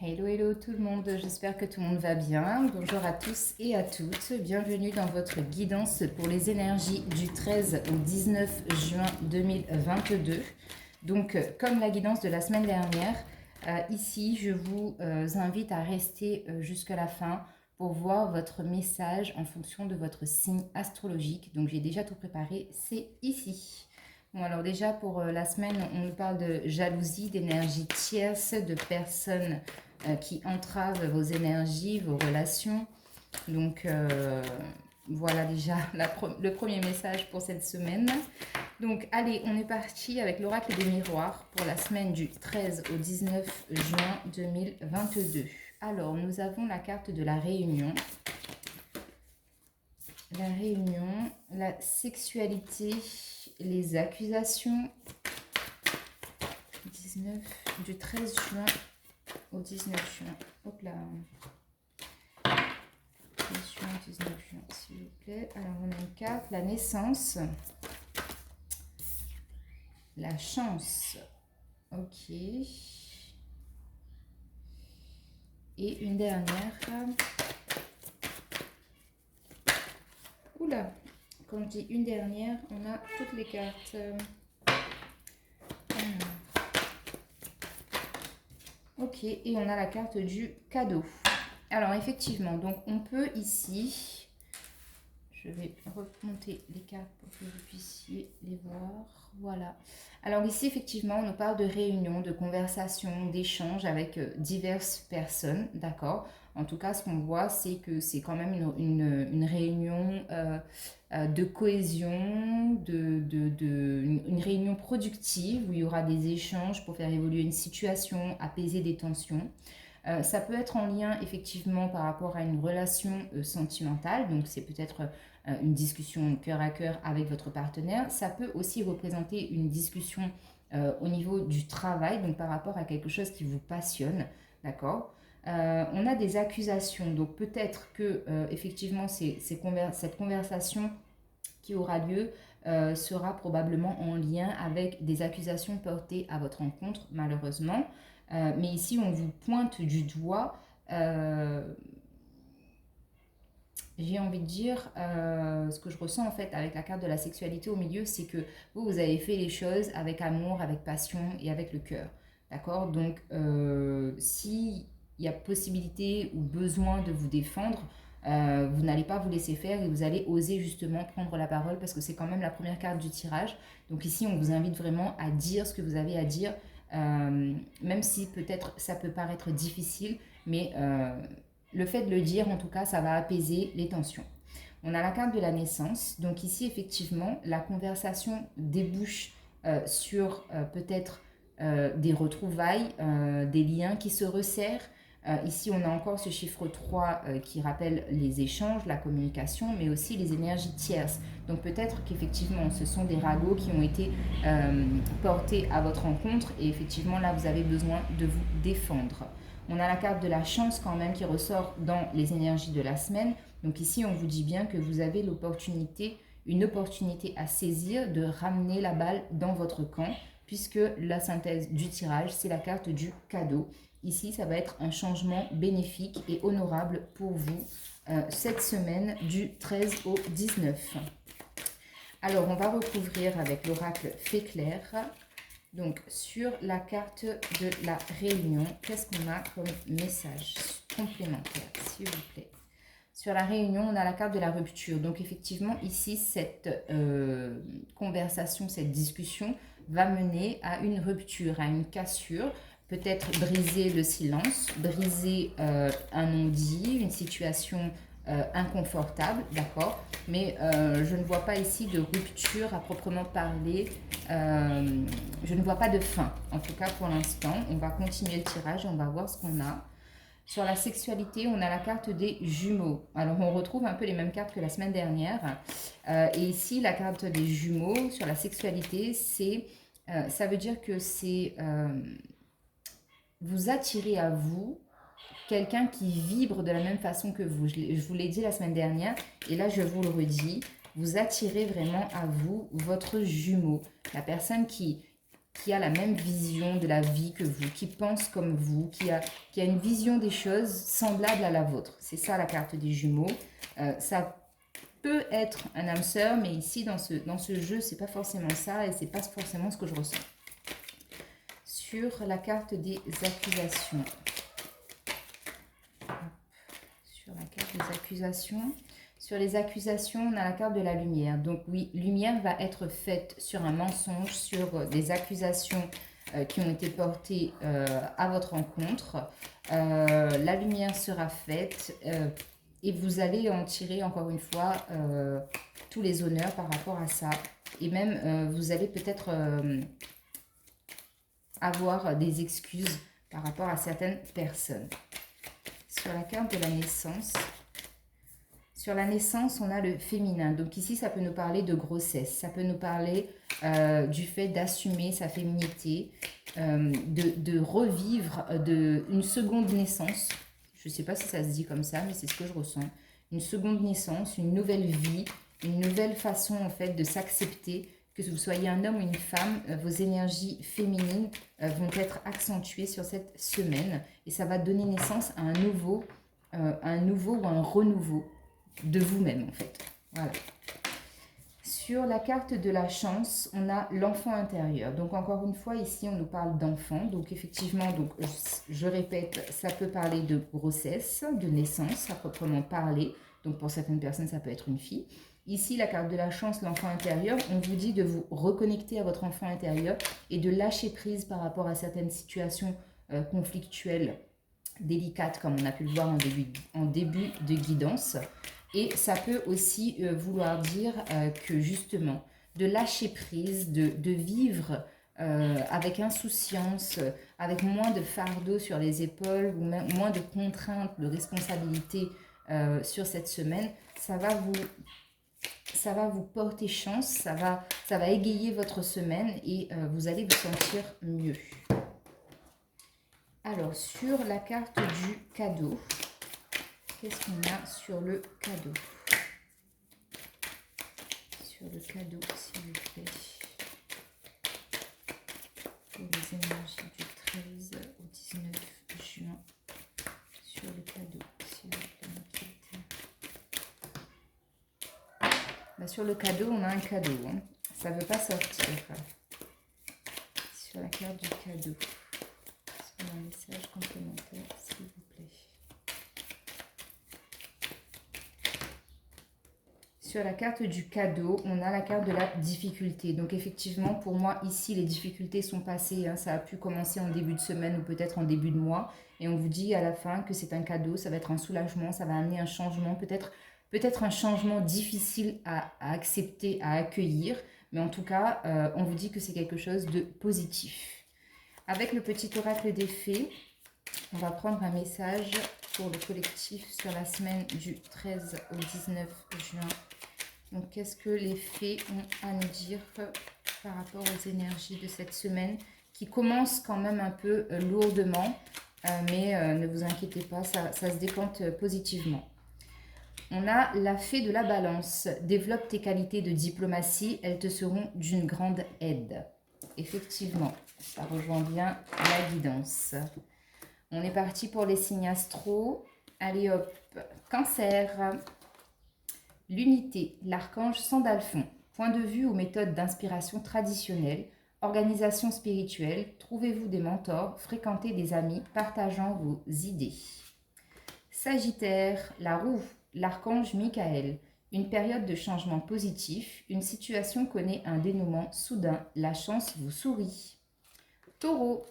Hello, hello tout le monde, j'espère que tout le monde va bien. Bonjour à tous et à toutes, bienvenue dans votre guidance pour les énergies du 13 au 19 juin 2022. Donc, comme la guidance de la semaine dernière, ici, je vous invite à rester jusqu'à la fin pour voir votre message en fonction de votre signe astrologique. Donc, j'ai déjà tout préparé, c'est ici. Bon, alors déjà pour la semaine, on nous parle de jalousie, d'énergie tierce, de personnes qui entravent vos énergies, vos relations. Donc voilà déjà le premier message pour cette semaine. Donc allez, on est parti avec l'oracle des miroirs pour la semaine du 13 au 19 juin 2022. Alors nous avons la carte de la réunion. La réunion, la sexualité, les accusations. 19, du 13 juin au 19 juin. Hop là. 13 juin, 19 juin, s'il vous plaît. Alors, on a une carte, la naissance. La chance. Ok. Et une dernière. Oula. Quand je dis une dernière, on a toutes les cartes. Ok, et on a la carte du cadeau. Alors effectivement, donc on peut ici, je vais remonter les cartes pour que vous puissiez les voir. Voilà. Alors ici effectivement, on nous parle de réunion, de conversation, d'échange avec diverses personnes, d'accord. En tout cas, ce qu'on voit, c'est que c'est quand même une réunion de cohésion, une réunion productive où il y aura des échanges pour faire évoluer une situation, apaiser des tensions. Ça peut être en lien effectivement par rapport à une relation sentimentale, donc c'est peut-être une discussion cœur à cœur avec votre partenaire. Ça peut aussi représenter une discussion au niveau du travail, donc par rapport à quelque chose qui vous passionne, d'accord. On a des accusations, donc peut-être que effectivement cette conversation qui aura lieu sera probablement en lien avec des accusations portées à votre encontre, malheureusement. Mais ici, on vous pointe du doigt. J'ai envie de dire, ce que je ressens en fait avec la carte de la sexualité au milieu, c'est que vous avez fait les choses avec amour, avec passion et avec le cœur. D'accord. Donc, s'il y a possibilité ou besoin de vous défendre, vous n'allez pas vous laisser faire et vous allez oser justement prendre la parole parce que c'est quand même la première carte du tirage. Donc ici, on vous invite vraiment à dire ce que vous avez à dire, même si peut-être ça peut paraître difficile, mais le fait de le dire, en tout cas, ça va apaiser les tensions. On a la carte de la naissance. Donc ici, effectivement, la conversation débouche sur peut-être des retrouvailles, des liens qui se resserrent. Ici, on a encore ce chiffre 3 qui rappelle les échanges, la communication, mais aussi les énergies tierces. Donc peut-être qu'effectivement, ce sont des ragots qui ont été portés à votre rencontre et effectivement, là, vous avez besoin de vous défendre. On a la carte de la chance quand même qui ressort dans les énergies de la semaine. Donc ici, on vous dit bien que vous avez une opportunité à saisir de ramener la balle dans votre camp, puisque la synthèse du tirage, c'est la carte du cadeau. Ici, ça va être un changement bénéfique et honorable pour vous cette semaine du 13 au 19. Alors, on va recouvrir avec l'oracle Fée Claire. Donc, sur la carte de la réunion, qu'est-ce qu'on a comme message complémentaire, s'il vous plaît? Sur la réunion, on a la carte de la rupture. Donc, effectivement, ici, cette conversation, cette discussion va mener à une rupture, à une cassure. Peut-être briser le silence, briser un non-dit, une situation inconfortable, d'accord. Mais je ne vois pas ici de rupture à proprement parler. Je ne vois pas de fin, en tout cas pour l'instant. On va continuer le tirage et on va voir ce qu'on a. Sur la sexualité, on a la carte des jumeaux. Alors, on retrouve un peu les mêmes cartes que la semaine dernière. Et ici, la carte des jumeaux sur la sexualité, ça veut dire que c'est vous attirez à vous quelqu'un qui vibre de la même façon que vous. Je vous l'ai dit la semaine dernière et là, je vous le redis. Vous attirez vraiment à vous votre jumeau, la personne qui qui a la même vision de la vie que vous, qui pense comme vous, qui a une vision des choses semblable à la vôtre. C'est ça la carte des Jumeaux. Ça peut être un âme sœur, mais ici dans ce jeu, c'est pas forcément ça et c'est pas forcément ce que je ressens. Sur la carte des accusations. Sur la carte des accusations. Sur les accusations, on a la carte de la lumière. Donc oui, lumière va être faite sur un mensonge, sur des accusations qui ont été portées à votre rencontre. La lumière sera faite et vous allez en tirer encore une fois tous les honneurs par rapport à ça. Et même vous allez peut-être avoir des excuses par rapport à certaines personnes. Sur la carte de la naissance... Sur la naissance, on a le féminin. Donc ici, ça peut nous parler de grossesse. Ça peut nous parler du fait d'assumer sa féminité, de revivre une seconde naissance. Je ne sais pas si ça se dit comme ça, mais c'est ce que je ressens. Une seconde naissance, une nouvelle vie, une nouvelle façon en fait de s'accepter. Que vous soyez un homme ou une femme, vos énergies féminines vont être accentuées sur cette semaine. Et ça va donner naissance à un nouveau ou un renouveau de vous-même en fait. Voilà. Sur la carte de la chance, on a l'enfant intérieur. Donc encore une fois, ici, on nous parle d'enfant. Donc effectivement, donc, je répète, ça peut parler de grossesse, de naissance, à proprement parler. Donc pour certaines personnes, ça peut être une fille. Ici, la carte de la chance, l'enfant intérieur, on vous dit de vous reconnecter à votre enfant intérieur et de lâcher prise par rapport à certaines situations conflictuelles, délicates, comme on a pu le voir en début de guidance. Et ça peut aussi vouloir dire que justement, de lâcher prise, de vivre avec insouciance, avec moins de fardeau sur les épaules, ou même moins de contraintes, de responsabilités sur cette semaine, ça va vous porter chance, ça va égayer votre semaine et vous allez vous sentir mieux. Alors, sur la carte du cadeau, qu'est-ce qu'on a sur le cadeau? Sur le cadeau, s'il vous plaît. Pour les énergies du 13 au 19 juin. Sur le cadeau, s'il vous plaît. Bah, sur le cadeau, on a un cadeau. Hein. Ça ne veut pas sortir. Sur la carte du cadeau. Sur un message complémentaire, s'il vous plaît. Sur la carte du cadeau, on a la carte de la difficulté. Donc effectivement, pour moi, ici, les difficultés sont passées. Hein. Ça a pu commencer en début de semaine ou peut-être en début de mois. Et on vous dit à la fin que c'est un cadeau, ça va être un soulagement, ça va amener un changement, peut-être un changement difficile à accepter, à accueillir. Mais en tout cas, on vous dit que c'est quelque chose de positif. Avec le petit oracle des fées, on va prendre un message pour le collectif sur la semaine du 13 au 19 juin. Donc, qu'est-ce que les fées ont à nous dire par rapport aux énergies de cette semaine qui commence quand même un peu lourdement, mais ne vous inquiétez pas, ça se décante positivement. On a la fée de la balance. Développe tes qualités de diplomatie, elles te seront d'une grande aide. Effectivement, ça rejoint bien la guidance. On est parti pour les signes astro. Allez hop, Cancer. L'unité, l'archange Sandalphon. Point de vue aux méthodes d'inspiration traditionnelles, organisation spirituelle, trouvez-vous des mentors, fréquentez des amis partageant vos idées. Sagittaire, la roue, l'archange Michael. Une période de changement positif, une situation connaît un dénouement soudain, la chance vous sourit. Taureau,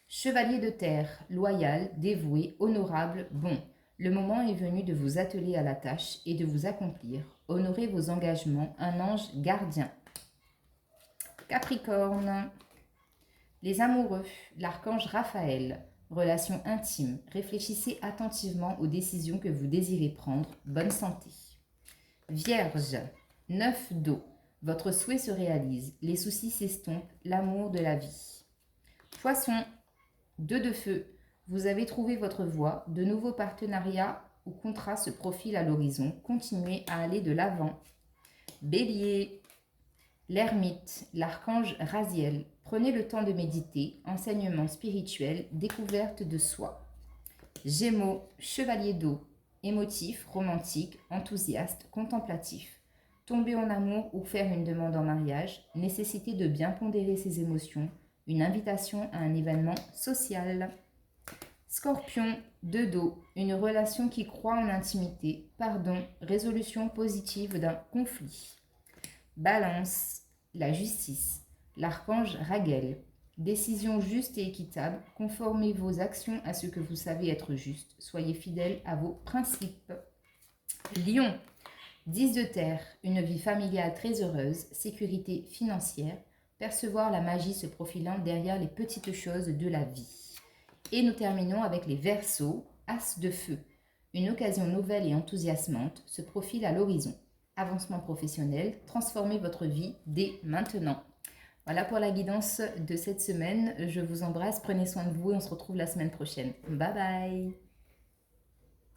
chevalier de terre, loyal, dévoué, honorable, bon. Le moment est venu de vous atteler à la tâche et de vous accomplir. Honorez vos engagements, un ange gardien. Capricorne, les amoureux, l'archange Raphaël. Relation intime, réfléchissez attentivement aux décisions que vous désirez prendre. Bonne santé. Vierge, 9 d'eau. Votre souhait se réalise, les soucis s'estompent, l'amour de la vie. Poisson, 2 de feu. Vous avez trouvé votre voie, de nouveaux partenariats ou contrats se profilent à l'horizon. Continuez à aller de l'avant. Bélier, L'ermite, l'archange Raziel. Prenez le temps de méditer, enseignement spirituel, découverte de soi. Gémeaux, chevalier d'eau. Émotif, romantique, enthousiaste, contemplatif. Tomber en amour ou faire une demande en mariage, nécessité de bien pondérer ses émotions, une invitation à un événement social. Scorpion, de dos, une relation qui croit en l'intimité, pardon, résolution positive d'un conflit. Balance, la justice, l'archange Raguel. Décision juste et équitable, conformez vos actions à ce que vous savez être juste, soyez fidèles à vos principes. Lion, 10 de terre, une vie familiale très heureuse, sécurité financière, percevoir la magie se profilant derrière les petites choses de la vie. Et nous terminons avec les Verseaux, as de feu. Une occasion nouvelle et enthousiasmante se profile à l'horizon. Avancement professionnel, transformez votre vie dès maintenant. Voilà pour la guidance de cette semaine. Je vous embrasse, prenez soin de vous et on se retrouve la semaine prochaine. Bye bye!